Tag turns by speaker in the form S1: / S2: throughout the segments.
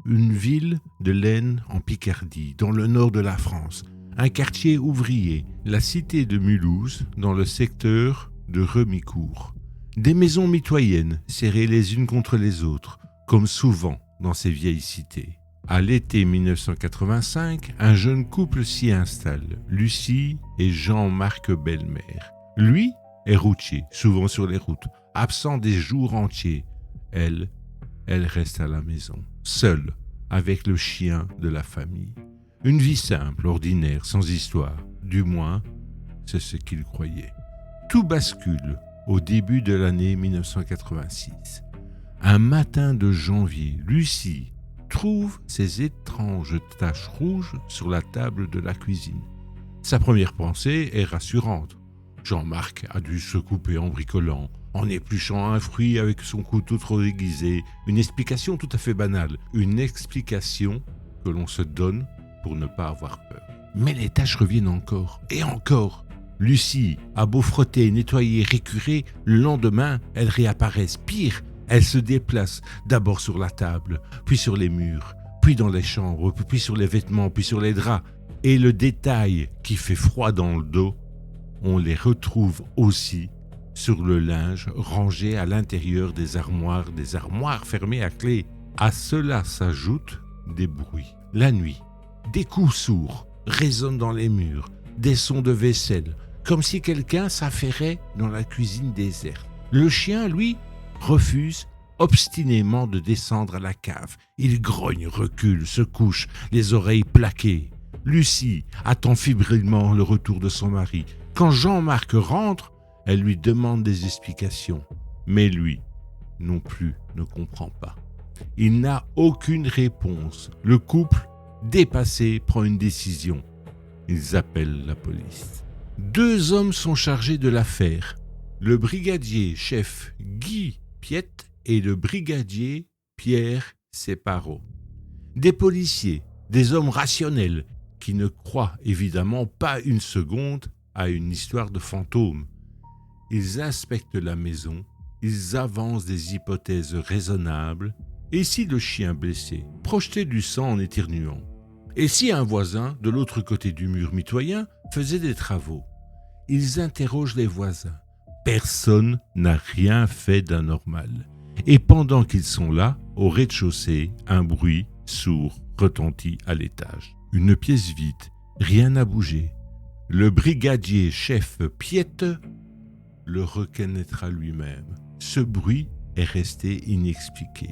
S1: une ville de laine en Picardie, dans le nord de la France, un quartier ouvrier, la cité de Mulhouse, dans le secteur de Remicourt. Des maisons mitoyennes, serrées les unes contre les autres, comme souvent dans ces vieilles cités. À l'été 1985, un jeune couple s'y installe, Lucie et Jean-Marc Belmer. Lui est routier, souvent sur les routes, absent des jours entiers. Elle reste à la maison, seule, avec le chien de la famille. Une vie simple, ordinaire, sans histoire. Du moins, c'est ce qu'il croyait. Tout bascule au début de l'année 1986. Un matin de janvier, Lucie trouve ces étranges taches rouges sur la table de la cuisine. Sa première pensée est rassurante. Jean-Marc a dû se couper en bricolant, en épluchant un fruit avec son couteau trop aiguisé. Une explication tout à fait banale. Une explication que l'on se donne pour ne pas avoir peur. Mais les taches reviennent encore, et encore. Lucie a beau frotter, nettoyer, récurer, le lendemain, elles réapparaissent. Pire, elles se déplacent, d'abord sur la table, puis sur les murs, puis dans les chambres, puis sur les vêtements, puis sur les draps. Et le détail qui fait froid dans le dos, on les retrouve aussi sur le linge rangé à l'intérieur des armoires fermées à clé. À cela s'ajoutent des bruits. La nuit, des coups sourds résonnent dans les murs, des sons de vaisselle, comme si quelqu'un s'affairait dans la cuisine déserte. Le chien, lui, refuse obstinément de descendre à la cave. Il grogne, recule, se couche, les oreilles plaquées. Lucie attend fébrilement le retour de son mari. Quand Jean-Marc rentre, elle lui demande des explications. Mais lui, non plus, ne comprend pas. Il n'a aucune réponse. Le couple, dépassé, prend une décision. Ils appellent la police. 2 hommes sont chargés de l'affaire. Le brigadier chef Guy Piette et le brigadier Pierre Separo. Des policiers, des hommes rationnels, qui ne croient évidemment pas une seconde à une histoire de fantôme. Ils inspectent la maison, ils avancent des hypothèses raisonnables. Et si le chien blessé projetait du sang en éternuant? Et si un voisin, de l'autre côté du mur mitoyen, faisait des travaux? Ils interrogent les voisins. Personne n'a rien fait d'anormal. Et pendant qu'ils sont là, au rez-de-chaussée, un bruit sourd retentit à l'étage. Une pièce vide, rien n'a bougé. Le brigadier chef Piette le reconnaîtra lui-même. Ce bruit est resté inexpliqué.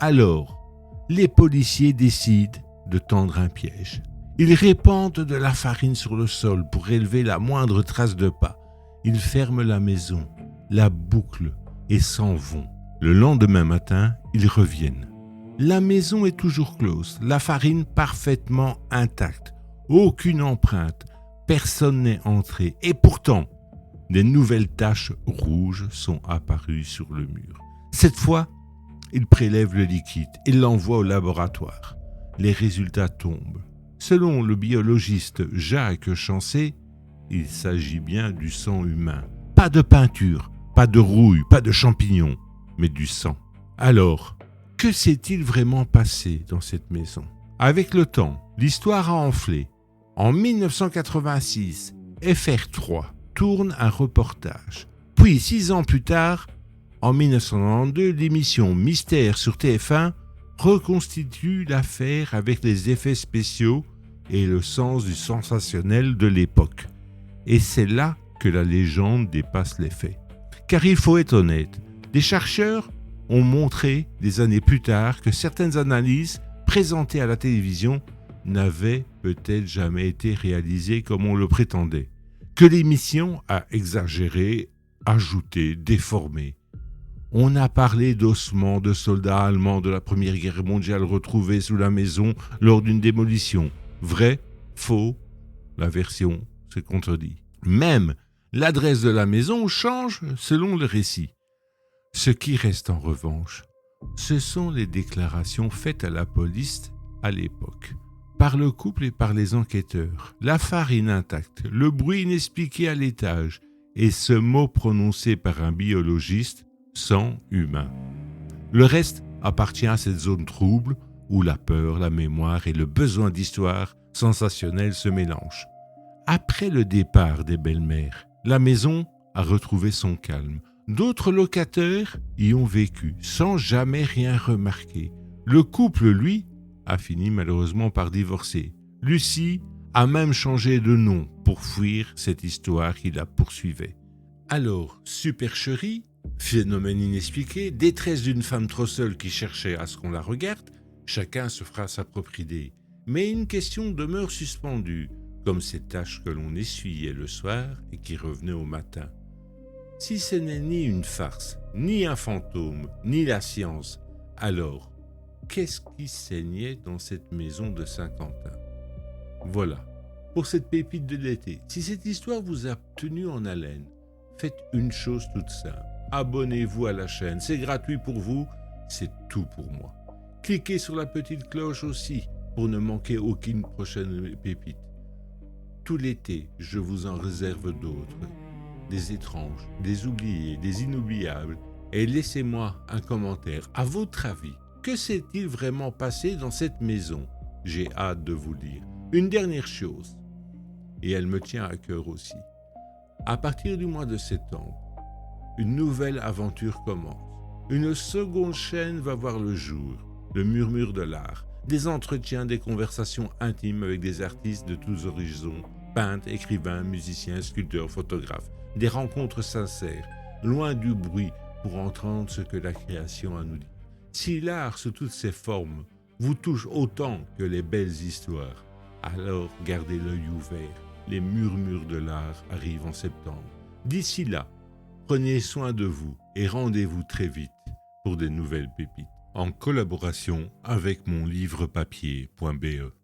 S1: Alors, les policiers décident de tendre un piège. Ils répandent de la farine sur le sol pour élever la moindre trace de pas. Ils ferment la maison, la bouclent et s'en vont. Le lendemain matin, ils reviennent. La maison est toujours close, la farine parfaitement intacte, aucune empreinte, personne n'est entré. Et pourtant, des nouvelles taches rouges sont apparues sur le mur. Cette fois, ils prélèvent le liquide et l'envoient au laboratoire. Les résultats tombent. Selon le biologiste Jacques Chancet, il s'agit bien du sang humain. Pas de peinture, pas de rouille, pas de champignons, mais du sang. Alors, que s'est-il vraiment passé dans cette maison? Avec le temps, l'histoire a enflé. En 1986, FR3 tourne un reportage. Puis, 6 ans plus tard, en 1992, l'émission Mystère sur TF1 reconstitue l'affaire avec les effets spéciaux et le sens du sensationnel de l'époque. Et c'est là que la légende dépasse les faits. Car il faut être honnête, des chercheurs ont montré des années plus tard que certaines analyses présentées à la télévision n'avaient peut-être jamais été réalisées comme on le prétendait, que l'émission a exagéré, ajouté, déformé. On a parlé d'ossements de soldats allemands de la Première Guerre mondiale retrouvés sous la maison lors d'une démolition. Vrai, faux, la version se contredit. Même l'adresse de la maison change selon le récit. Ce qui reste en revanche, ce sont les déclarations faites à la police à l'époque, par le couple et par les enquêteurs. La farine intacte, le bruit inexpliqué à l'étage et ce mot prononcé par un biologiste, sang humain. Le reste appartient à cette zone trouble, où la peur, la mémoire et le besoin d'histoire sensationnelle se mélangent. Après le départ des belles-mères, la maison a retrouvé son calme. D'autres locataires y ont vécu sans jamais rien remarquer. Le couple, lui, a fini malheureusement par divorcer. Lucie a même changé de nom pour fuir cette histoire qui la poursuivait. Alors, supercherie, phénomène inexpliqué, détresse d'une femme trop seule qui cherchait à ce qu'on la regarde, chacun se fera sa propre idée. Mais une question demeure suspendue, comme ces taches que l'on essuyait le soir et qui revenaient au matin. Si ce n'est ni une farce, ni un fantôme, ni la science, alors, qu'est-ce qui saignait dans cette maison de Saint-Quentin ? Voilà, pour cette pépite de l'été. Si cette histoire vous a tenu en haleine, faites une chose toute simple. Abonnez-vous à la chaîne, c'est gratuit pour vous, c'est tout pour moi. Cliquez sur la petite cloche aussi pour ne manquer aucune prochaine pépite. Tout l'été, je vous en réserve d'autres, des étranges, des oubliés, des inoubliables. Et laissez-moi un commentaire. À votre avis, que s'est-il vraiment passé dans cette maison ? J'ai hâte de vous lire. Une dernière chose, et elle me tient à cœur aussi. À partir du mois de septembre, une nouvelle aventure commence. Une seconde chaîne va voir le jour, le murmure de l'art. Des entretiens, des conversations intimes avec des artistes de tous horizons, peintres, écrivains, musiciens, sculpteurs, photographes. Des rencontres sincères, loin du bruit, pour entendre ce que la création a nous dit. Si l'art sous toutes ses formes vous touche autant que les belles histoires, alors gardez l'œil ouvert. Les murmures de l'art arrivent en septembre. D'ici là, prenez soin de vous et rendez-vous très vite pour des nouvelles pépites, en collaboration avec monlivrepapier.be.